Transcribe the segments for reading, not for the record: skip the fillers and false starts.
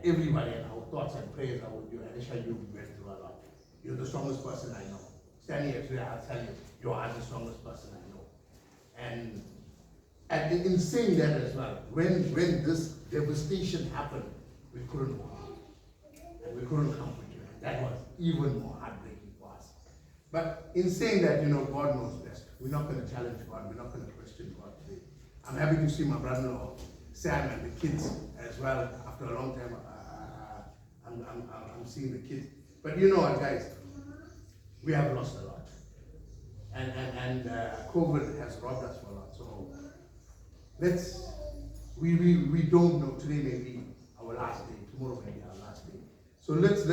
everybody, and our thoughts and prayers are with you. Anisha, you went through a lot. You're the strongest person I know. Standing here today, I'll tell you, you are the strongest person I know. And in saying that as well, when this devastation happened, we couldn't walk. And we couldn't comfort you. And that was even more heartbreaking for us. But in saying that, God knows best. We're not going to challenge God. We're not going to question God today. I'm happy to see my brother-in-law, Sam, and the kids as well. After a long time, I'm seeing the kids. But you know what, guys? We have lost a lot. And COVID has robbed us for a lot. So we don't know. Today may be our last day. Tomorrow may be our last day. So let's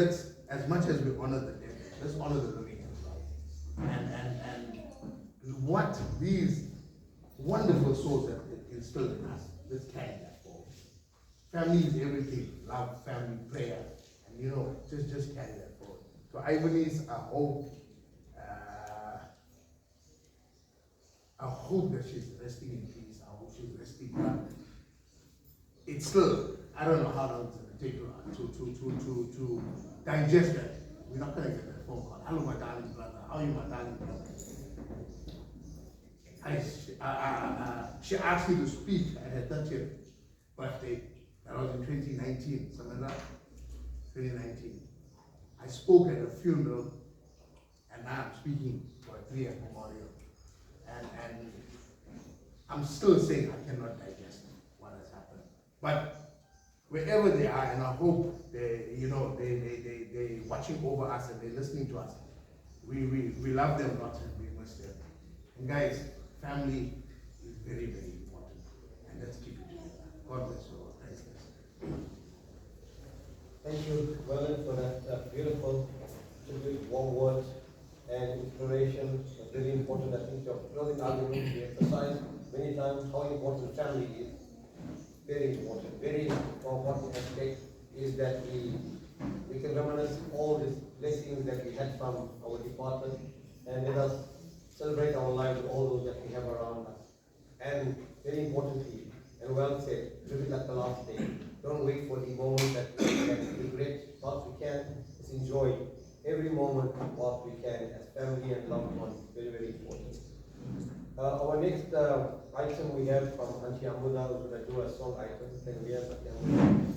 as much as we honor the dead, let's honor the living as well. And what these wonderful souls that it instilled in us, let's carry that forward. Family is everything. Love, family, prayer, and just carry that forward. So Ivanese, I hope that she's resting in peace. I hope she's resting well. It's still, I don't know how long it's going to take to digest that. We're not going to get that phone call. Hello, my darling brother. How are you, my darling brother? She asked me to speak at her 30th birthday. That was in 2019, something like that. 2019. I spoke at a funeral, and now I'm speaking for a 3-year memorial. And I'm still saying I cannot digest what has happened. But wherever they are, and I hope they're watching over us and they're listening to us. We love them lots and we miss them. And guys, family is very, very important. And let's keep it together. God bless you all. Thanks, guys. Thank you, Vernon, for that beautiful tribute, warm words and inspiration. It's really important. I think your closing argument, we emphasize many times how important family is. Very important. Very important aspect is that we can reminisce all these blessings that we had from our departed, and let us celebrate our lives with all those that we have around us. And very importantly, and well said, live it like the last day. Don't wait for the moment that we regret. Whilst we can, let's enjoy every moment whilst we can as family and loved ones. Very, very important. Our next item we have from Auntie Amuda, who's going to do a song item. Then we have Auntie Amuda.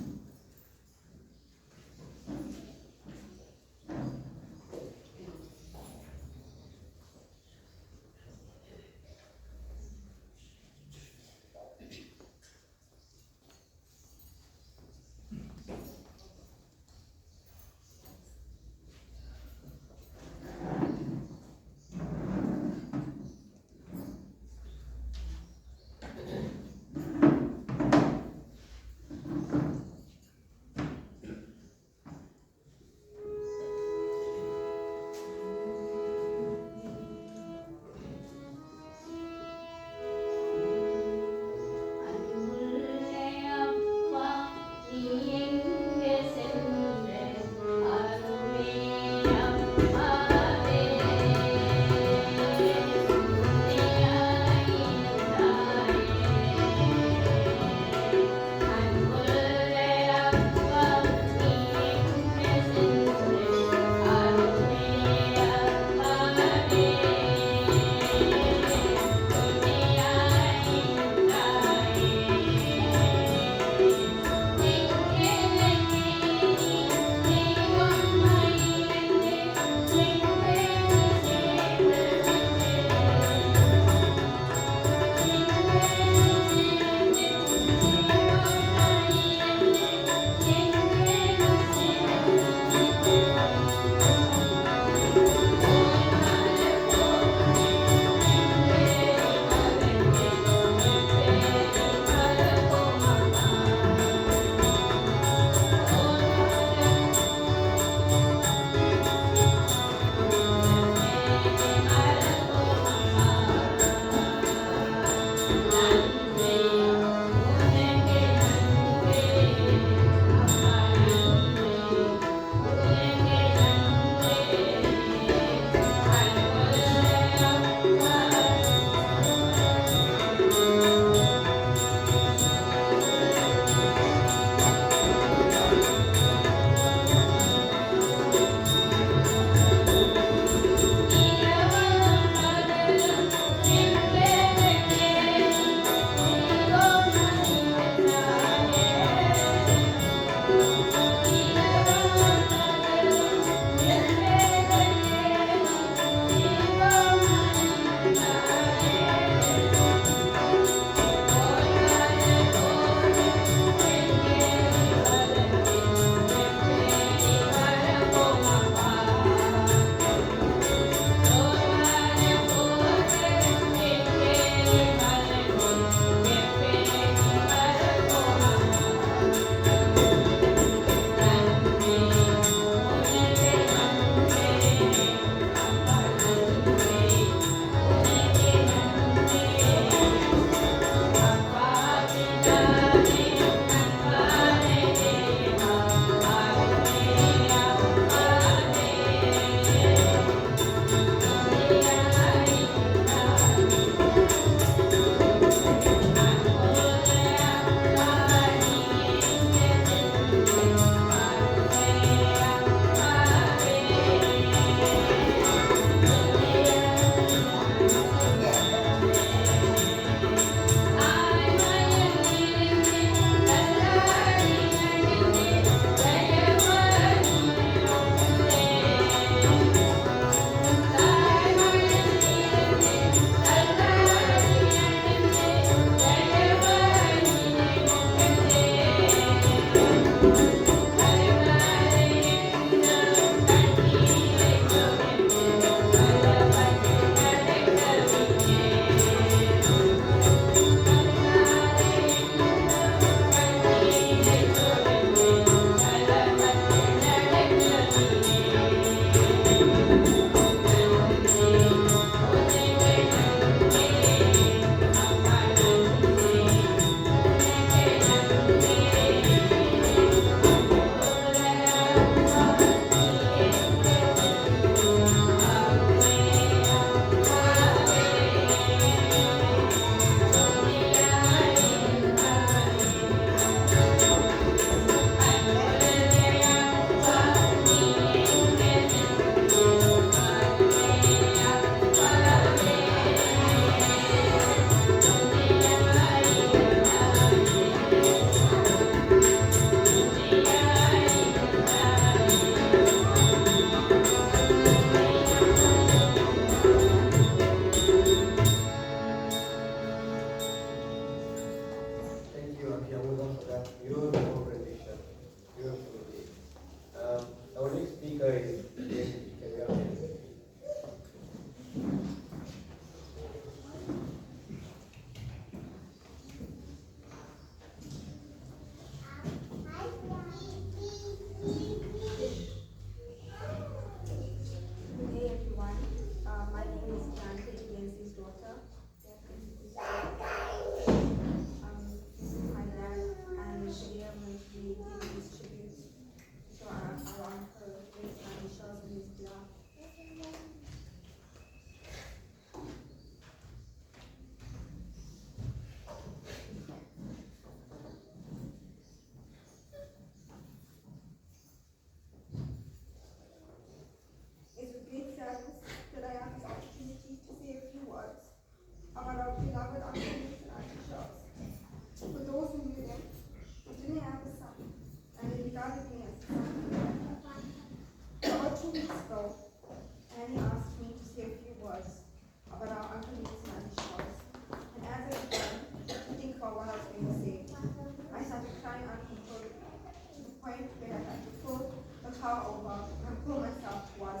However, I told myself was,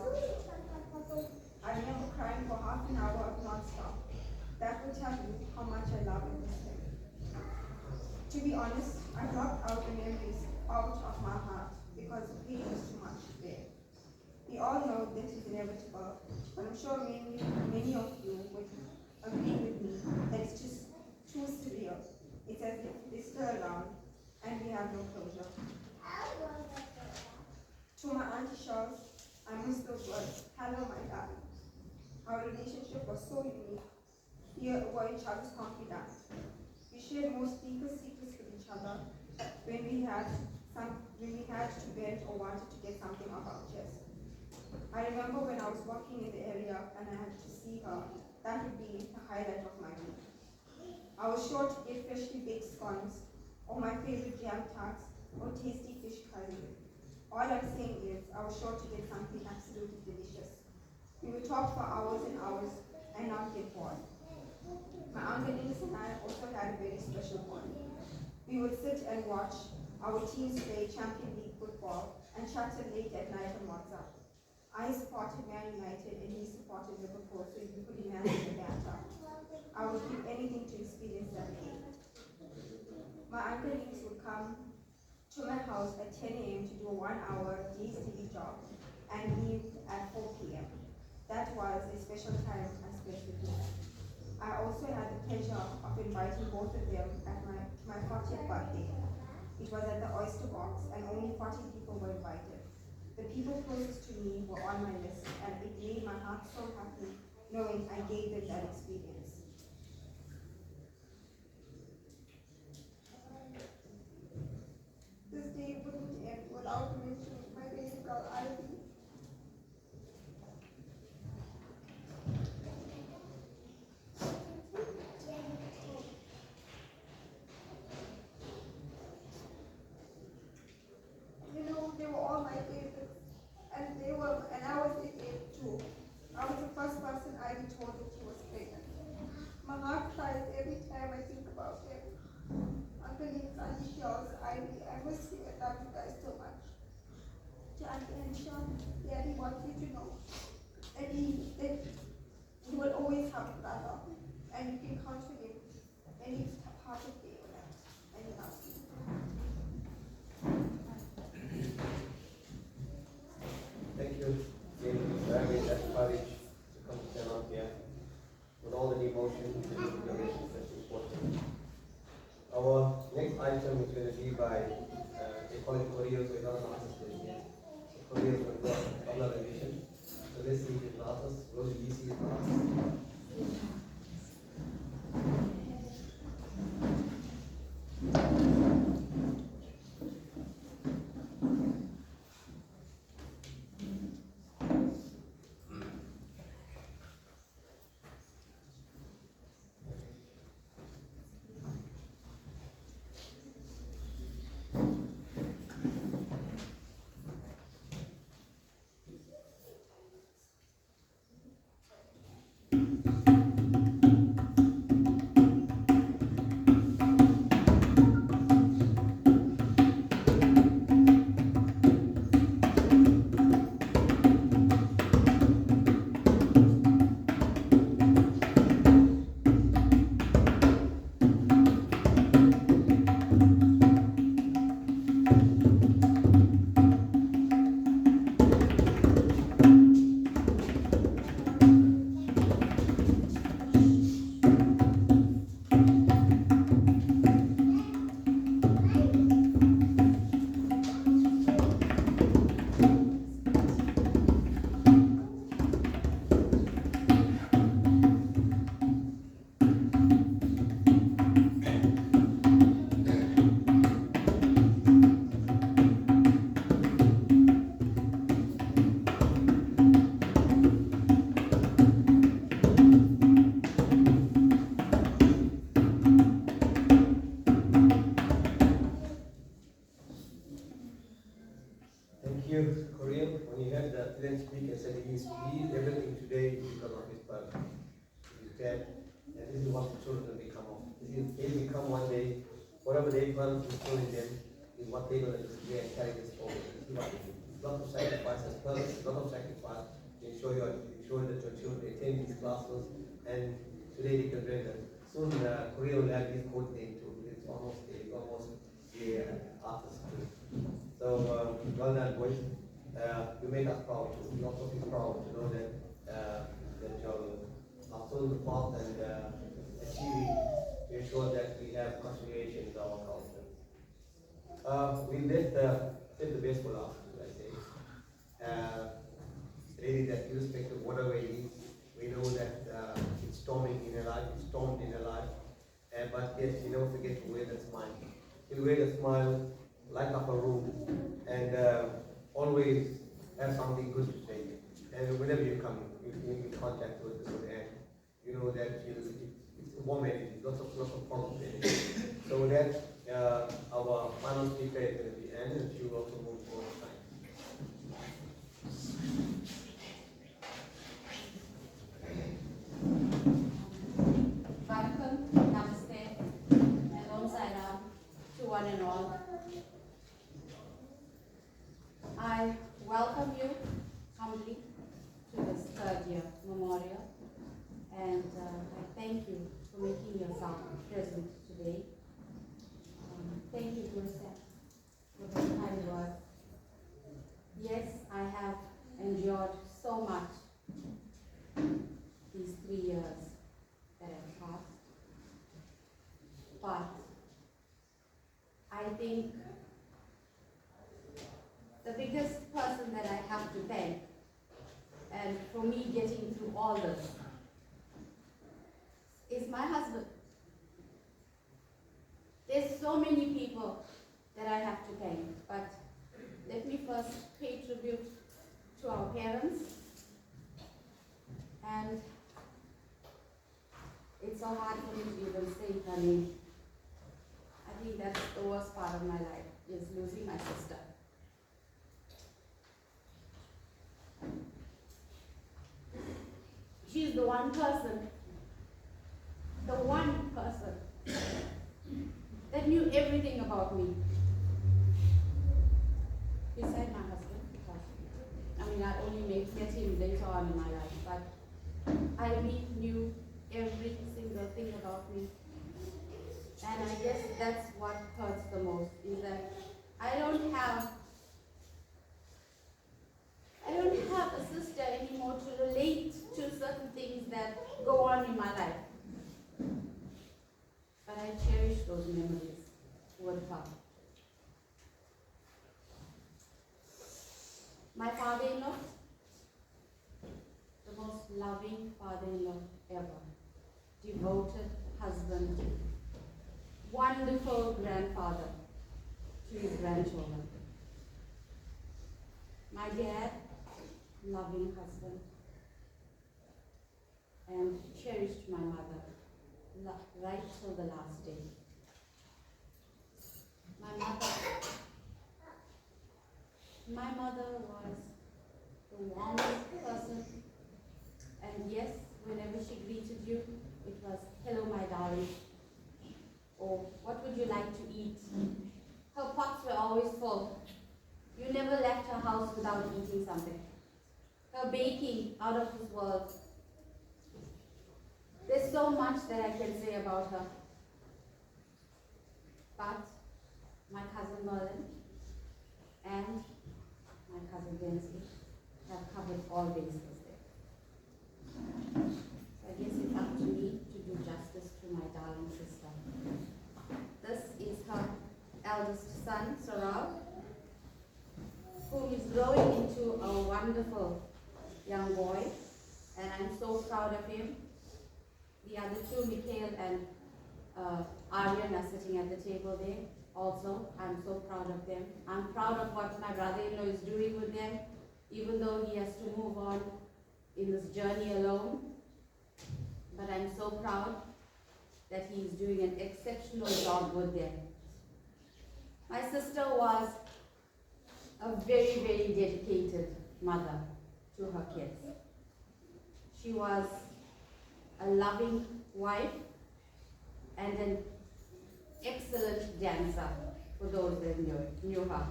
I remember crying for half an hour non-stop. That would tell you how much I love and miss him. To be honest, I blocked out the memories out of my heart because the pain was too much there. We all know this is inevitable, but I'm sure many of you would agree with me that it's just too surreal. It's as if they're still around and we have no closure. To my auntie Charles, I miss those words, hello my darling. Our relationship was so unique. We were each other's confidant. We shared most deepest secrets with each other when we had to vent or wanted to get something off our chest. I remember when I was walking in the area and I had to see her, that would be the highlight of my week. I was sure to get freshly baked scones, or my favorite jam tarts, or tasty fish curry. All I'm saying is, I was sure to get something absolutely delicious. We would talk for hours and hours and not get bored. My uncle Dennis and I also had a very special bond. We would sit and watch our teams play Champion League football and chat till late at night on WhatsApp. I supported Man United and he supported Liverpool, so you could imagine the banter. I would give anything to experience that day. My uncle Dennis would come to my house at 10 a.m. to do a 1-hour day's TV job and leave at 4 p.m. That was a special time I spent with him. I also had the pleasure of inviting both of them at my 40th birthday. It was at the Oyster Box and only 40 people were invited. The people closest to me were on my list and it made my heart so happy knowing I gave them that experience. This day wouldn't end without mentioning my baby girl Alayam. You know, they were all my favorites, and I was their favorite too. I was the first person I told that she was pregnant. My heart cries every time I think about him. Uncle Nick's, Auntie Shaw's, I miss you and love you guys so much. To Auntie Anisha, Daddy wants you to know that he will always have a brother, and you can count on him any part of the day or night, and he loves you. Thank you, Jane, for having that courage to come stand up here with all the emotions and declarations that's important. Our next item is going to be by they call it Korea, so it doesn't ask us yet. So Korea is going to go on another mission. So let's see if it allows us. Rosie, you see it allows us. Thank you, Korean. When you heard that Dylan speak and said he's everything today because of his birth. He's dead, and this is what the children become of. They become one day, whatever they plan to instill in them is what they're going to display and carry this forward. This is what they do. It's lot of sacrifice as parents, a lot of sacrifice to ensure that your children attend these classes, and today they can graduate. Soon Korea will have his code name too. It's almost the artist too. So well done, boys. You made us proud too. We also feel proud to know that that you are still the path and achieving to ensure that we have continuation in our culture. We left the best for last, I say. Really, that irrespective of whatever it is, we know that it's storming in her life, it's stormed in her life, but yet you don't forget to wear the smile. You wear the smile, light up a room, and always have something good to say. And whenever you come in contact with Anne, you know that it's warm energy, lots of positive energy. So with that, our final speaker is going to be Anne, and she will also move forward. Welcome, Namaste, and Om Sai Ram to one and all. I welcome you humbly to this third year memorial, and I thank you for making yourself present today. Thank you, Guru Sir, for the kind words. Yes, I have endured so much these 3 years that have passed, but I think the biggest person that I have to thank, and for me getting through all this, is my husband. There's so many people that I have to thank, but let me first pay tribute to our parents. And it's so hard for me to even say her name. I think that's the worst part of my life, is losing my sister. She's the one person that knew everything about me. Beside my husband, because I only met him later on in my life, but I knew every single thing about me. And I guess that's what hurts the most, is that I don't have a sister anymore to relate to certain things that go on in my life. But I cherish those memories with her. My father-in-law, the most loving father-in-law ever, devoted husband, wonderful grandfather to his grandchildren. My dad, loving husband, and cherished my mother right till the last day. My mother was the warmest person, and yes, whenever she greeted you, it was, "Hello, my darling," or "What would you like to eat?" Her pots were always full. You never left her house without eating something. Her baking, out of this world. There's so much that I can say about her. But my cousin Merlin and my cousin Densley have covered all bases there. So I guess it's up to me to do justice to my darling sister. This is her eldest son, Sorab, who is growing into a wonderful young boy, and I'm so proud of him. The other two, Mikhail and Aryan, are sitting at the table there. Also, I'm so proud of them. I'm proud of what my brother-in-law is doing with them, even though he has to move on in this journey alone. But I'm so proud that he is doing an exceptional job with them. My sister was a very, very dedicated mother to her kids. She was a loving wife and an excellent dancer for those that knew her.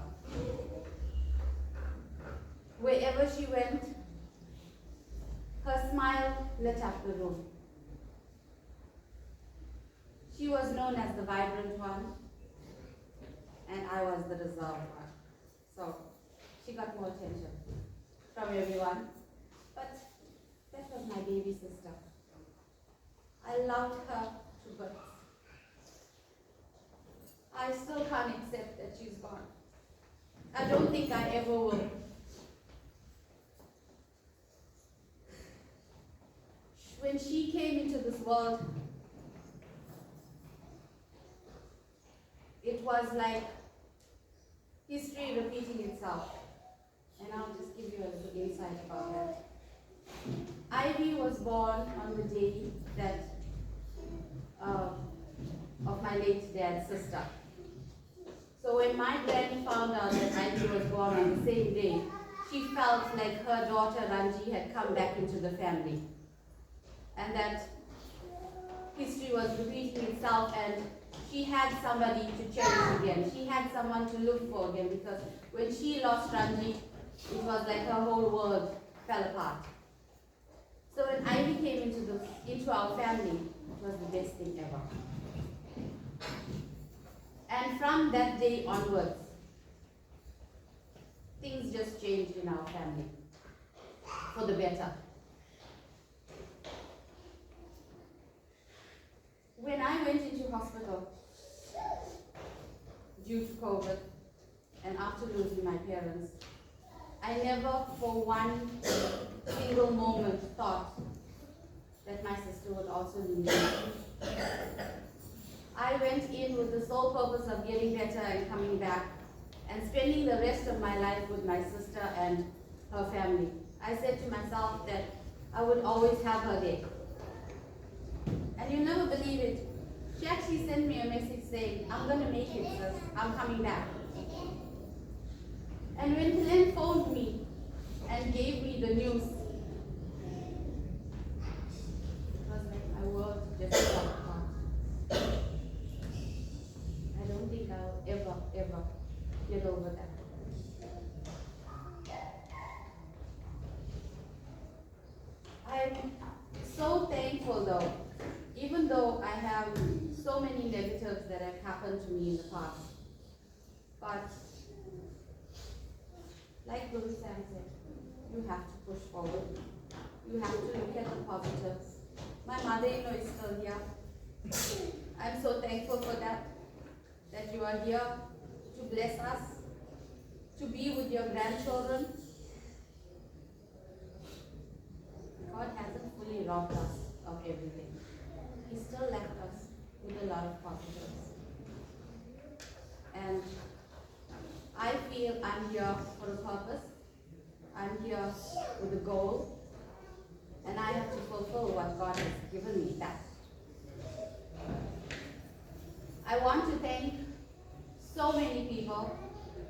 Wherever she went, her smile lit up the room. She was known as the vibrant one, and I was the reserved one. So she got more attention from everyone. But that was my baby sister. I loved her to bits. I still can't accept that she's gone. I don't think I ever will. When she came into this world, it was like history repeating itself. And I'll just give you a little insight about that. Ivy was born on the day that of my late dad's sister. So when my granny found out that Ivy was born on the same day, she felt like her daughter Ranji had come back into the family. And that history was repeating itself, and she had somebody to cherish again. She had someone to look for again, because when she lost Ranji, it was like her whole world fell apart. So when Ivy came into our family, it was the best thing ever. And from that day onwards, things just changed in our family for the better. When I went into hospital due to COVID and after losing my parents, I never for one single moment thought that my sister would also leave me. I went in with the sole purpose of getting better and coming back and spending the rest of my life with my sister and her family. I said to myself that I would always have her there. And you'll never believe it. She actually sent me a message saying, "I'm going to make it, sis. I'm coming back." And when Helen phoned me and gave me the news, it was like my world just fell apart. I don't think I'll ever get over that. I'm so thankful though, even though I have so many negatives that have happened to me in the past. But like Guru Sam said, you have to push forward. You have to look at the positives. My mother-in-law is still here. I'm so thankful for that you are here to bless us, to be with your grandchildren. God hasn't fully robbed us of everything. He still left us with a lot of positives. And I feel I'm here for a purpose. I'm here with a goal. And I have to fulfill what God has given me back. I want to thank so many people,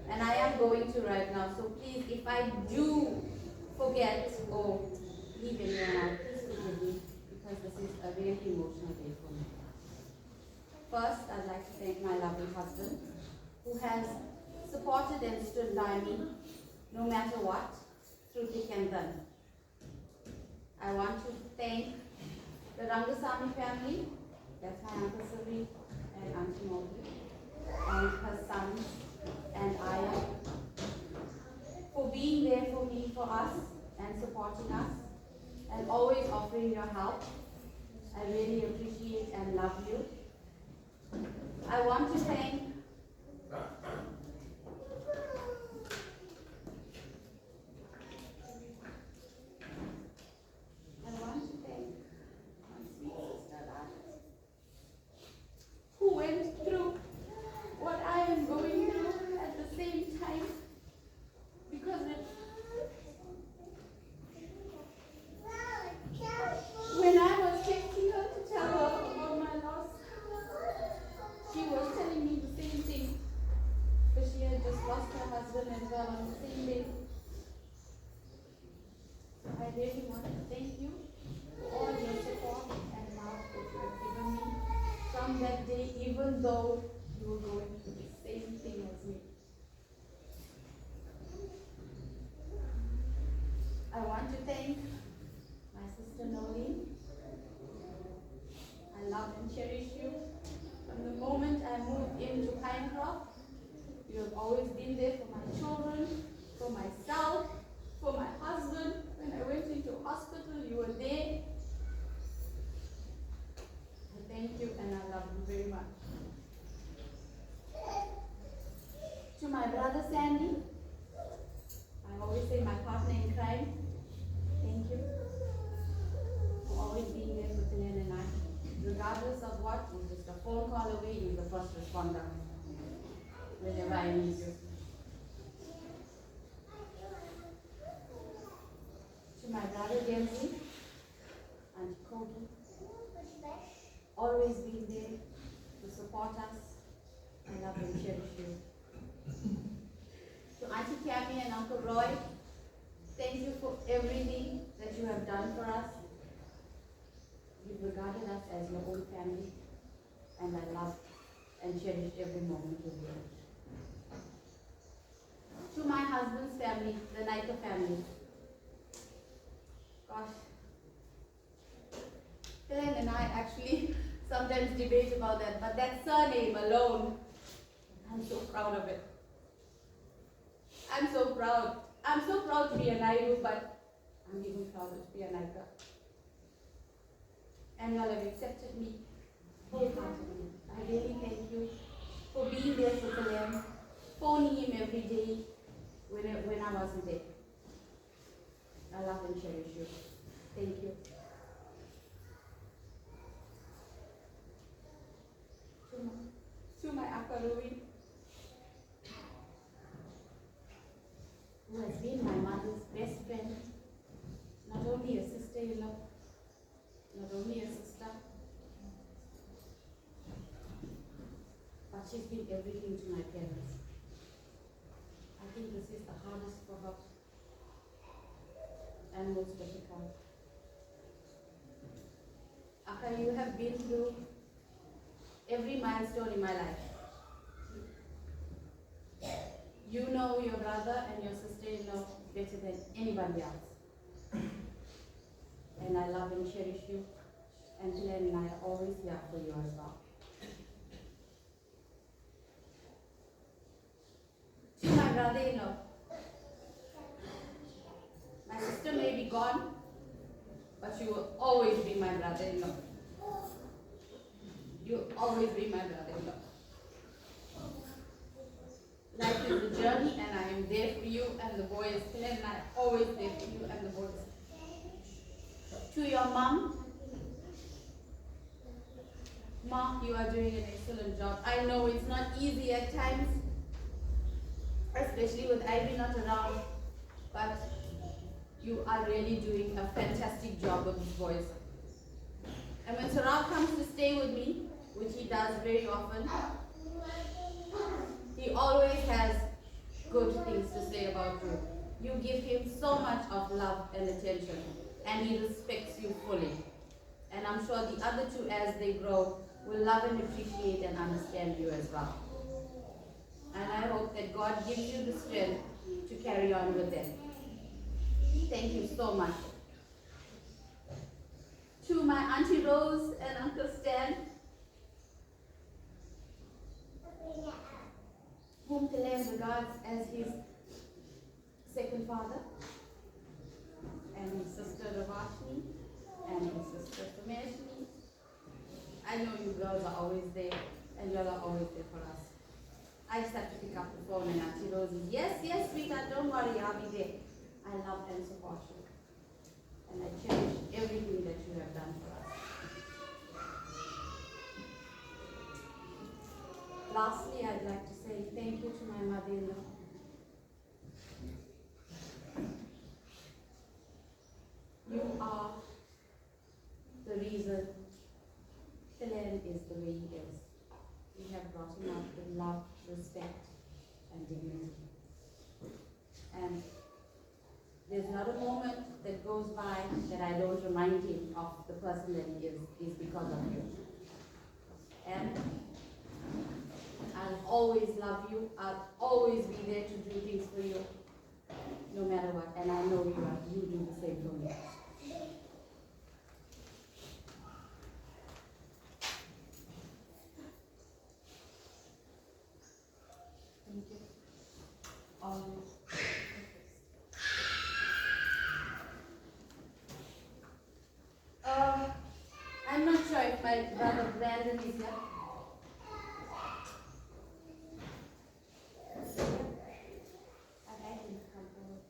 and I am going to right now. So please, if I do forget or leave anyone out, please forgive me, because this is a really emotional day for me. First, I'd like to thank my lovely husband, who has supported and stood by me no matter what, through thick and thin. I want to thank the Rangasamy family, that's my Uncle Shri and Auntie Modi, and her sons and Alayam, for being there for me, for us, and supporting us, and always offering your help. I really appreciate and love you. I want to thank my sweet sister Radha, who went through what I am going through at the same time, because when I was texting her to tell her about my loss, she was telling me the same thing, because she had just lost her husband as well on the same day. So I really want to thank you for all your support and love that you have given me from that day, even though you were going through the same thing as me. thank my sister Nolene. I love and cherish you. From the moment I moved into Pinecroft, you have always been there for my children, for myself, for my husband. When I went into hospital, you were there. I thank you and I love you very much. To my brother Sandy, I always say my partner in crime, thank you for always being there for Dylan and I. Regardless of what, he's just a phone call away, he's the first responder whenever I need you. To my brother Jamesy, Auntie Kogi, always being there to support us. I love and cherish you. To Auntie Cammy and Uncle Roy, thank you for everything that you have done for us. You've regarded us as your own family, and I love and cherish every moment with you. To my husband's family, the Naika family, gosh, Helen and I actually sometimes debate about that, but that surname alone, I'm so proud of it. I'm so proud. I'm so proud to be a Naidu, but I'm even prouder to be a Naika. And you all have accepted me wholeheartedly. I really thank you for being there for Alayam, phoning him every day when I wasn't there. I love and cherish you. Thank you. To my Akarui, who has been my mother's best friend, not only a sister-in-law, not only a sister, but she's been everything to my parents. I think this is the hardest for her and most difficult. Akka, you have been through every milestone in my life. You know your brother and your sister-in-law better than anybody else. And I love and cherish you. And Glenn and I are always here for you as well. To my brother-in-law, my sister may be gone, but you will always be my brother-in-law. You will always be my brother-in-law. Life is a journey, and I am there for you and the boys. Glenn and I are always there for you and the boys. To your mom, Ma, you are doing an excellent job. I know it's not easy at times, especially with Ivy not around, but you are really doing a fantastic job with these boys. And when Saurav comes to stay with me, which he does very often, he always has good things to say about you. You give him so much of love and attention, and he respects you fully. And I'm sure the other two, as they grow, will love and appreciate and understand you as well. And I hope that God gives you the strength to carry on with them. Thank you so much. To my Auntie Rose and Uncle Stan, whom Alayam regards as his second father, and his sister Ravashni, and his sister Sameshni. I know you girls are always there, and you all are always there for us. I just have to pick up the phone and Auntie Rose is, yes, yes, sweetheart, don't worry, I'll be there. I love and support you. And I cherish everything that you have done for us. Lastly, I'd like to say thank you to my mother-in-law. You are the reason Alayam is the way he is. You have brought him up with love, respect, and dignity. And there's not a moment that goes by that I don't remind him of the person that he is because of you. And I'll always love you. I'll always be there to do things for you, no matter what. And I know you do the same for me. my brother Brandon is here. I'd like him to come forward.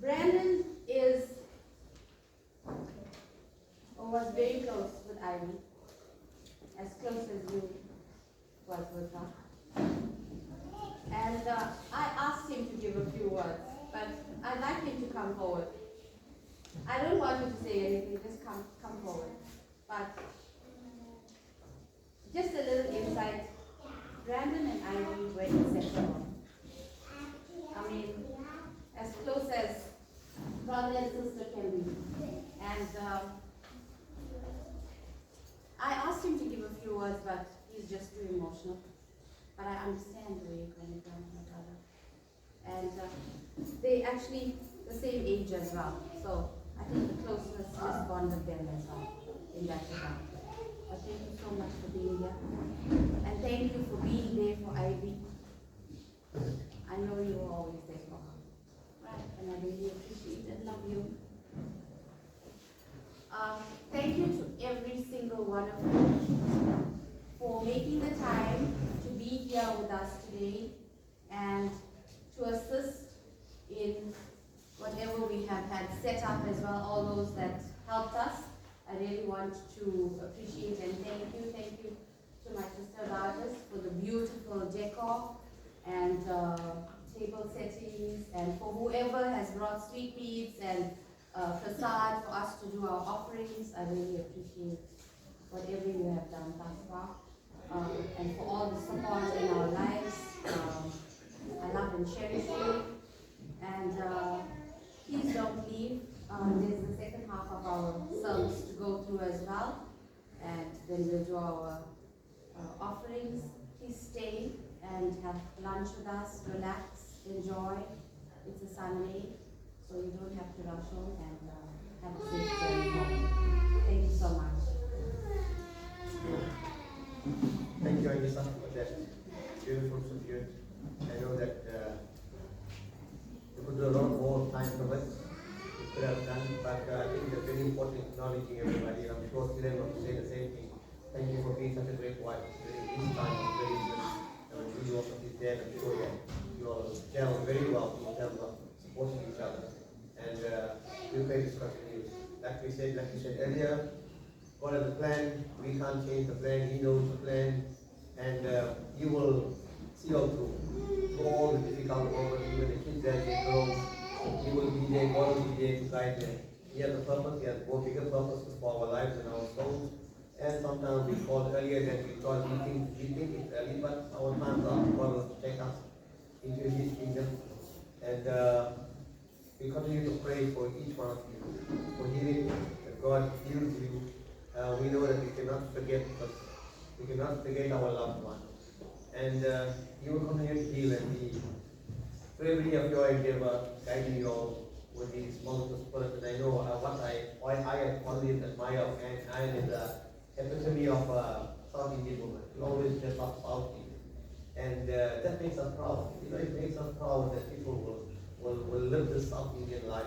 Brandon is or was very close with Ivy, as close as you was with her. And I asked him to give a few words, but I'd like him to come forward. I don't want you to say anything, just come forward. But just a little insight. Brandon and Ivy were inseparable. I mean, as close as brother and sister can be. And I asked him to give a few words, but he's just too emotional. But I understand where you're coming from, my brother. And they actually the same age as well. So I think the closeness just bonded them as well in that regard. But thank you so much for being here. And thank you for being there for Ivy. I know you were always there for her. Right, and I really appreciate and love you. Thank you to every single one of you for making the time to be here with us today and to assist in whatever we have had set up as well, all those that helped us. I really want to appreciate and thank you to my sister Rajas for the beautiful decor and table settings, and for whoever has brought sweetmeats and prasad for us to do our offerings. I really appreciate whatever you have done thus far, and for all the support in our lives. I love and cherish you, and please don't leave. There's the second half of our service to go through as well, and then we'll do our offerings. Please stay and have lunch with us, relax, enjoy. It's a Sunday, so you don't have to rush home, and have a safe journey home. Thank you so much. Thank you, Anissa, for that beautiful tribute. I know that you could do a lot more time from it. You could have done, but I think it's very important acknowledging everybody. I'm sure Kiran will say the same thing. Thank you for being such a great wife. This time is very good. I'm sure you also did that. I'm sure that you all gel very well in terms of supporting each other. And we pray this continues. Like you said earlier, God has a plan. We can't change the plan. He knows the plan. And He will see all through all the difficult moments, even the kids as they grow. He will be there, God will be there to guide them. He has a purpose, He has more bigger purposes for our lives and our souls. And sometimes we call earlier than we thought. We think it's early, but our times are. God will take us into His kingdom. And we continue to pray for each one of you, for healing, that God heals you. We know that we cannot forget, because we cannot forget our loved one. And He will continue to heal and be bravery of your endeavor, guiding you all with these multiple spirits. And I know why I always admire, and I am the epitome of South Indian woman. We always dress up South Indian. And that makes us proud. You know, it makes us proud that people will live this South Indian life.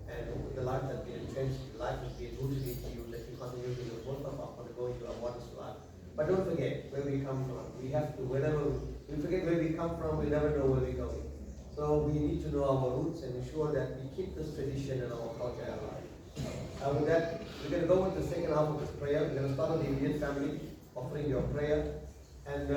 And the life has been entrenched, life has been rooted into you, that you continue to live. Most of us want to go into a modest life. But don't forget where we come from. We have to, whenever we forget where we come from, we never know where we're going. So we need to know our roots and ensure that we keep this tradition and our culture alive. With that, we're going to go into the second half of this prayer. We're going to start with the immediate family, offering your prayer. And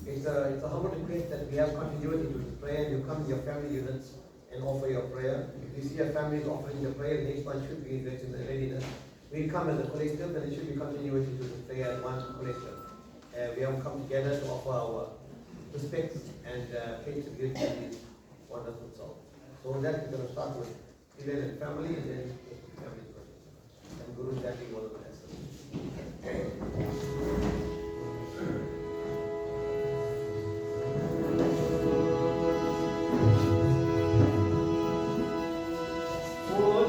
it's a humble request that we have continuity to this prayer. You come to your family units and offer your prayer. If you see your family is offering the prayer, the next one should be in the readiness. We come as a collective, and it should be continuity to this prayer as one collective. We have come together to offer our respects and pay tribute to these wonderful souls. So with that, we're going to start with Kiran and family, and then family first. And Guru Jati will bless us. Oh,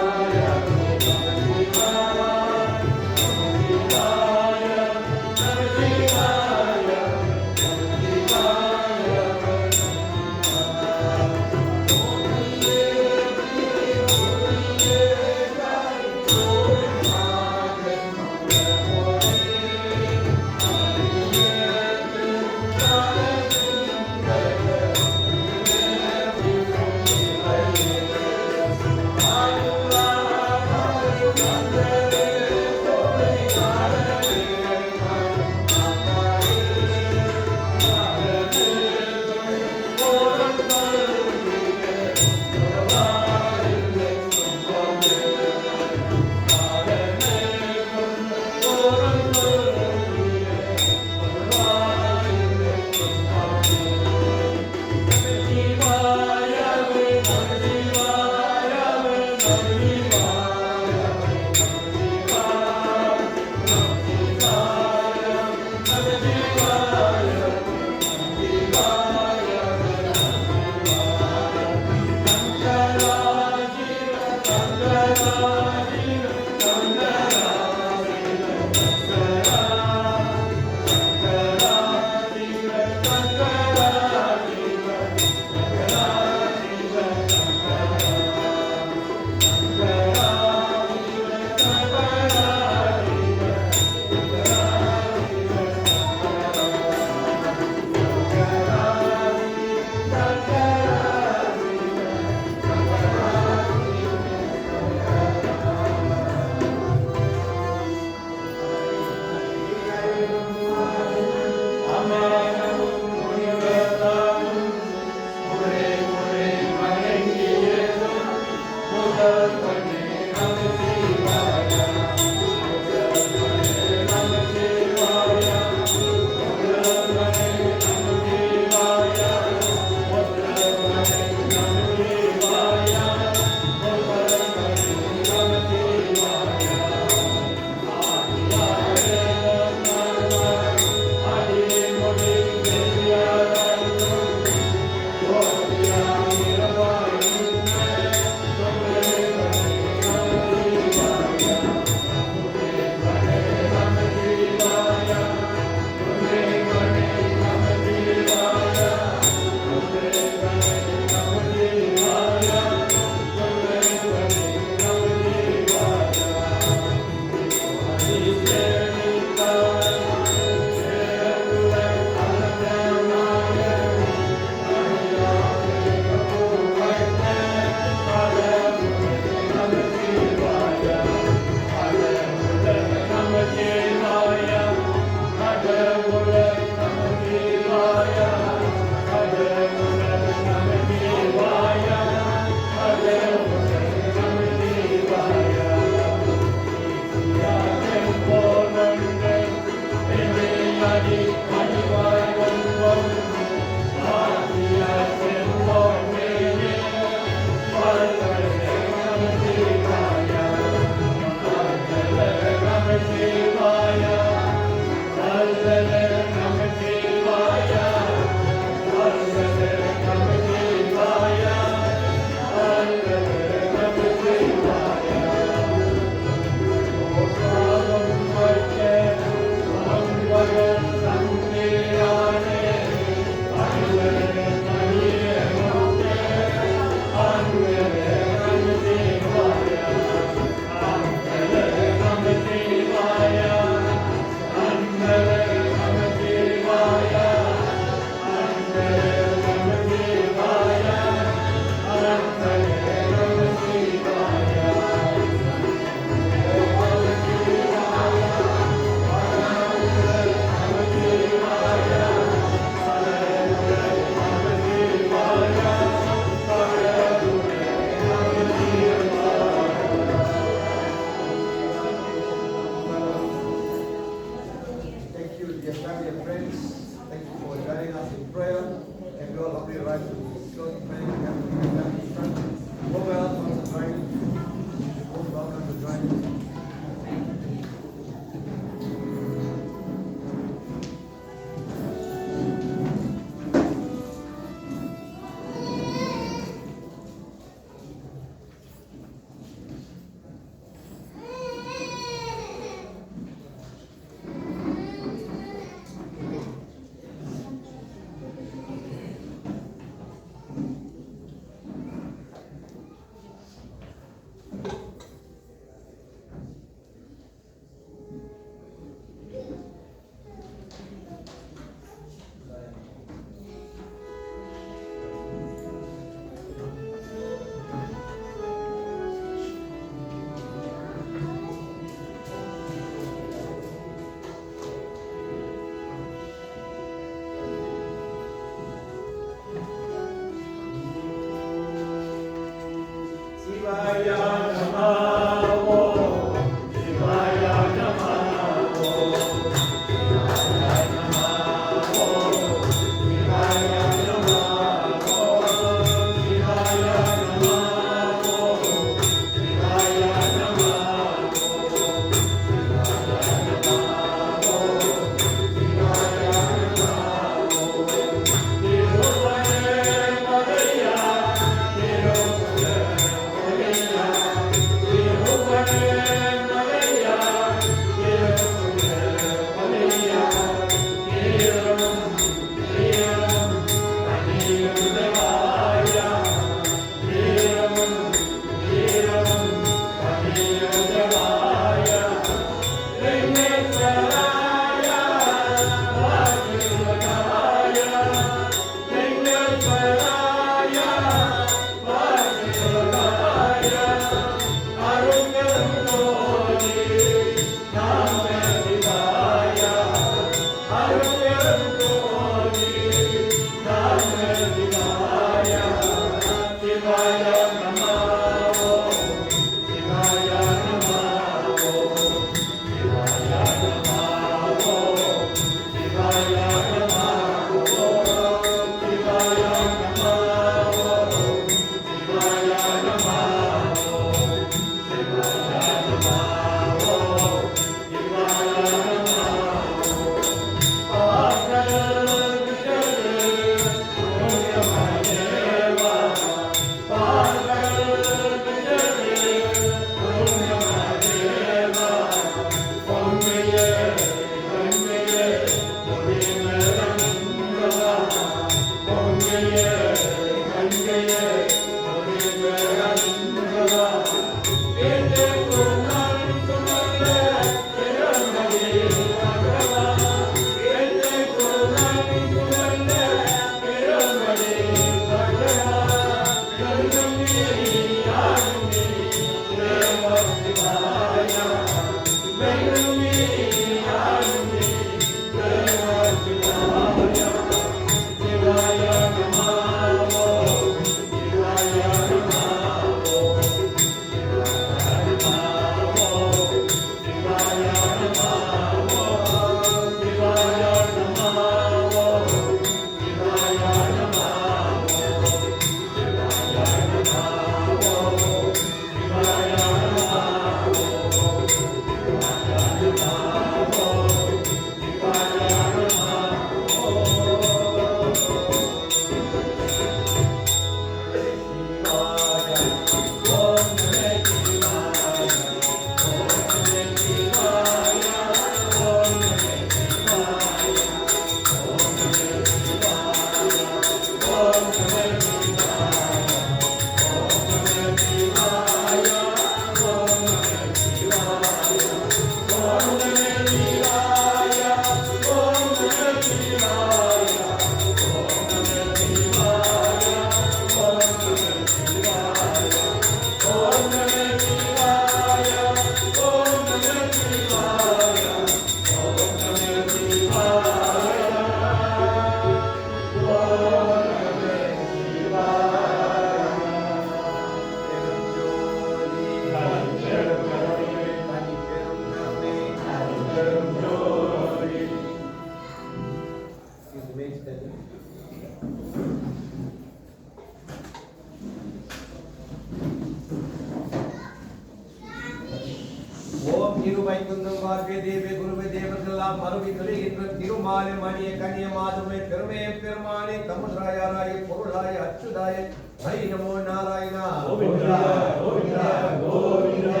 திருவைகுந்தம் வாழ்வே தேவே குருவே தேவர்களெல்லாம் மறுவி நுழைகின்ற திருமாலை மணிய கனிய மாதமே பெருமைய பெருமானே தமுதராயாராய பொருளாய அச்சுதாய ஹரி நமோ நாராயணா கோவிந்தா கோவிந்தா கோவிந்தா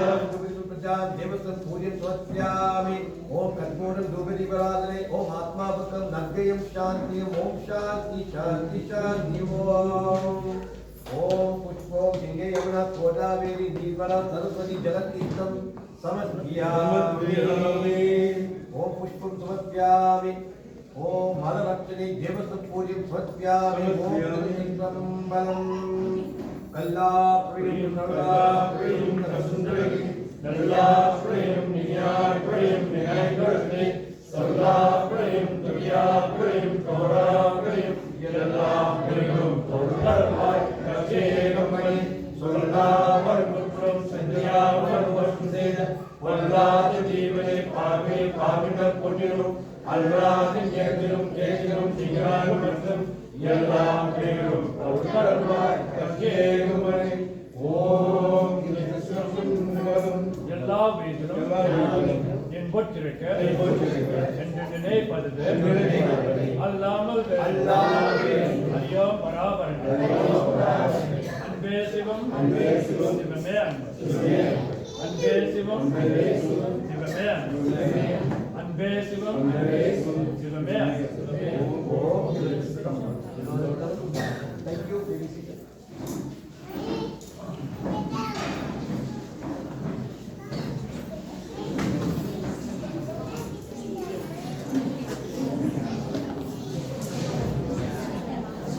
தேவசம் பூஜ்யம் ஸ்வஸ்யாமி ஓம் கற்பூரம் தூபதீபராதனை ஓம் ஆத்மாபுத்தம் நர்கயம் சாந்தியம் ஓம் சாந்தி சாந்தி சாந்தி ஓம் புஷ்பம் கங்கை யமுனா கோதாவரி நீர்மலா சரஸ்வதி ஜலதீர்த்தம் समर्पयामि ओम पुष्पं समर्पयामि ओम मलरक्षणे देवसपूज्यं समर्पयामि ओम चित्तम्बरं कल्लाप्रियं नल्लाप्रियं नरसुन्दरी नल्लाप्रियं नियाप्रियं नियायकर्ते सल्लाप्रियं तुर्याप्रियं कौराप्रियं यल्लाप्रियं तोर्धर्माय कचेरमणि सोल्लावर्मुत्रं संध्यावर्वसुदेन वल्लाद जीवने पावे पाविन पुण्यनु अल्लाद ज्ञानिनु केशिनु जिज्ञानुमत्सं यल्लाप्रियं तोर्धर्माय कचेरमणि ओम எல்லா வேதிலும் என்பொற்றிருக்க என்று நினைப்பது அல்லாமல் அறியோ பராபரன் அன்பே சிவம் சிவமே அன்பு அன்பே சிவம் சிவமே அன்பு அன்பே சிவம் சிவமே அன்பு Thank you.